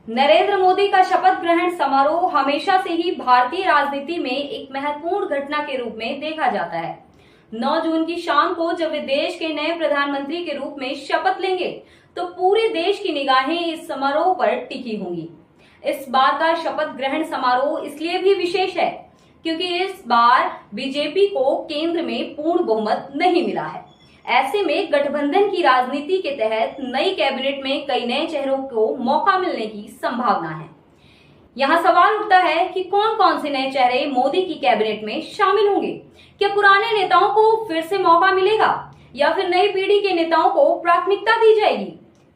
नरेंद्र मोदी का शपथ ग्रहण समारोह हमेशा से ही भारतीय राजनीति में एक महत्वपूर्ण घटना के रूप में देखा जाता है। 9 जून की शाम को जब वे देश के नए प्रधानमंत्री के रूप में शपथ लेंगे तो पूरे देश की निगाहें इस समारोह पर टिकी होंगी। इस बार का शपथ ग्रहण समारोह इसलिए भी विशेष है क्योंकि इस बार बीजेपी को केंद्र में पूर्ण बहुमत नहीं मिला है। ऐसे में गठबंधन की राजनीति के तहत नई कैबिनेट में कई नए चेहरों को मौका मिलने की संभावना है। यहाँ सवाल उठता है कि कौन कौन से नए चेहरे मोदी की कैबिनेट में शामिल होंगे। क्या पुराने नेताओं को फिर से मौका मिलेगा या फिर नई पीढ़ी के नेताओं को प्राथमिकता दी जाएगी?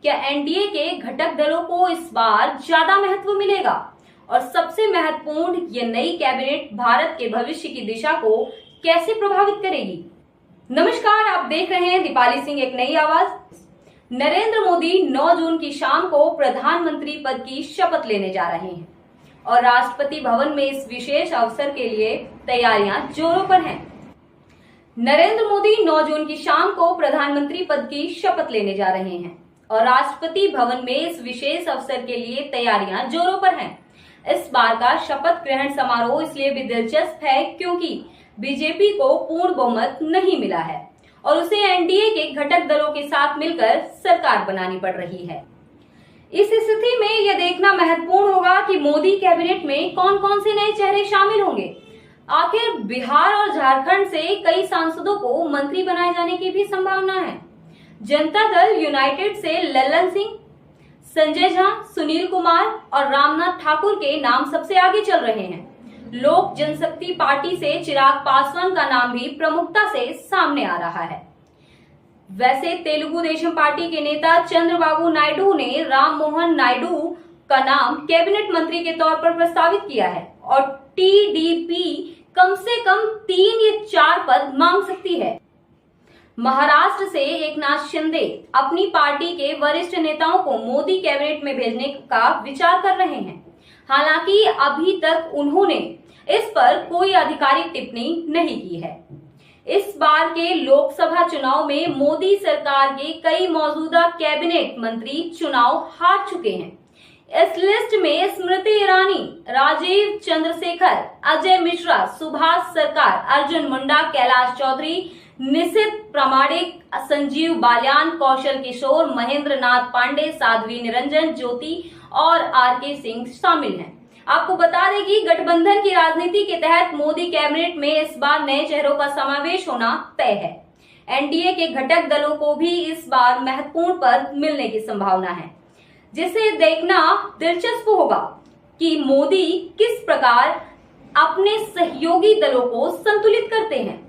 क्या एनडीए के घटक दलों को इस बार ज्यादा महत्व मिलेगा? और सबसे महत्वपूर्ण, ये नई कैबिनेट भारत के भविष्य की दिशा को कैसे प्रभावित करेगी? नमस्कार, आप देख रहे हैं दीपाली सिंह एक नई आवाज। नरेंद्र मोदी 9 जून की शाम को प्रधानमंत्री पद की शपथ लेने जा रहे हैं और राष्ट्रपति भवन में इस विशेष अवसर के लिए तैयारियां जोरों पर हैं। नरेंद्र मोदी 9 जून की शाम को प्रधानमंत्री पद की शपथ लेने जा रहे हैं और राष्ट्रपति भवन में इस विशेष अवसर के लिए तैयारियां जोरों पर हैं। इस बार का शपथ ग्रहण समारोह इसलिए भी दिलचस्प है क्योंकि बीजेपी को पूर्ण बहुमत नहीं मिला है और उसे एनडीए के घटक दलों के साथ मिलकर सरकार बनानी पड़ रही है। इस स्थिति में यह देखना महत्वपूर्ण होगा कि मोदी कैबिनेट में कौन कौन से नए चेहरे शामिल होंगे। आखिर बिहार और झारखंड से कई सांसदों को मंत्री बनाए जाने की भी संभावना है। जनता दल यूनाइटेड से लल्लन सिंह, संजय झा, सुनील कुमार और रामनाथ ठाकुर के नाम सबसे आगे चल रहे हैं। लोक जनशक्ति पार्टी से चिराग पासवान का नाम भी प्रमुखता से सामने आ रहा है। वैसे तेलुगु देशम पार्टी के नेता चंद्रबाबू नायडू ने राम मोहन नायडू का नाम कैबिनेट मंत्री के तौर पर प्रस्तावित किया है और टीडीपी कम से कम 3 या 4 पद मांग सकती है। महाराष्ट्र से एकनाथ शिंदे अपनी पार्टी के वरिष्ठ नेताओं को मोदी कैबिनेट में भेजने का विचार कर रहे हैं। हालांकि अभी तक उन्होंने इस पर कोई आधिकारिक टिप्पणी नहीं की है। इस बार के लोकसभा चुनाव में मोदी सरकार के कई मौजूदा कैबिनेट मंत्री चुनाव हार चुके हैं। इस लिस्ट में स्मृति ईरानी, राजीव चंद्रशेखर, अजय मिश्रा, सुभाष सरकार, अर्जुन मुंडा, कैलाश चौधरी, निशित प्रामाणिक, संजीव बालियान, कौशल किशोर, महेंद्र नाथ पांडे, साध्वी निरंजन ज्योति और आरके सिंह शामिल हैं। आपको बता दें कि गठबंधन की राजनीति के तहत मोदी कैबिनेट में इस बार नए चेहरों का समावेश होना तय है। एनडीए के घटक दलों को भी इस बार महत्वपूर्ण पद मिलने की संभावना है, जिसे देखना दिलचस्प होगा कि मोदी किस प्रकार अपने सहयोगी दलों को संतुलित करते हैं।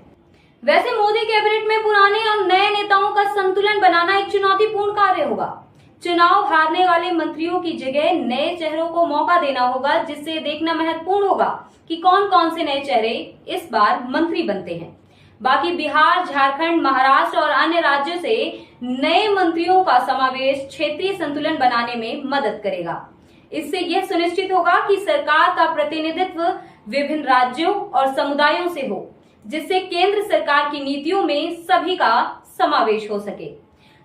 वैसे मोदी कैबिनेट में पुराने और नए नेताओं का संतुलन बनाना एक चुनौतीपूर्ण कार्य होगा। चुनाव हारने वाले मंत्रियों की जगह नए चेहरों को मौका देना होगा, जिससे देखना महत्वपूर्ण होगा कि कौन कौन से नए चेहरे इस बार मंत्री बनते हैं। बाकी बिहार, झारखंड, महाराष्ट्र और अन्य राज्यों से नए मंत्रियों का समावेश क्षेत्रीय संतुलन बनाने में मदद करेगा। इससे यह सुनिश्चित होगा कि सरकार का प्रतिनिधित्व विभिन्न राज्यों और समुदायों से हो, जिससे केंद्र सरकार की नीतियों में सभी का समावेश हो सके।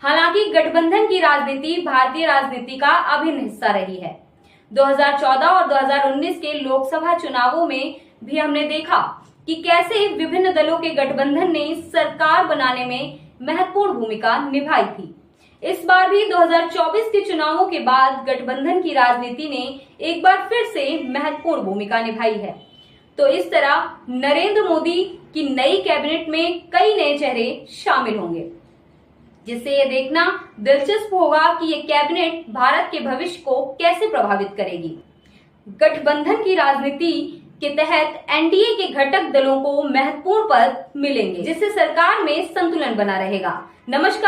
हालांकि गठबंधन की राजनीति भारतीय राजनीति का अभिन्न हिस्सा रही है। 2014 और 2019 के लोकसभा चुनावों में भी हमने देखा कि कैसे विभिन्न दलों के गठबंधन ने सरकार बनाने में महत्वपूर्ण भूमिका निभाई थी। इस बार भी 2024 के चुनावों के बाद गठबंधन की राजनीति ने एक बार फिर से महत्वपूर्ण भूमिका निभाई है। तो इस तरह नरेंद्र मोदी की नई कैबिनेट में कई नए चेहरे शामिल होंगे, जिससे ये देखना दिलचस्प होगा कि ये कैबिनेट भारत के भविष्य को कैसे प्रभावित करेगी। गठबंधन की राजनीति के तहत एनडीए के घटक दलों को महत्वपूर्ण पद मिलेंगे, जिससे सरकार में संतुलन बना रहेगा। नमस्कार।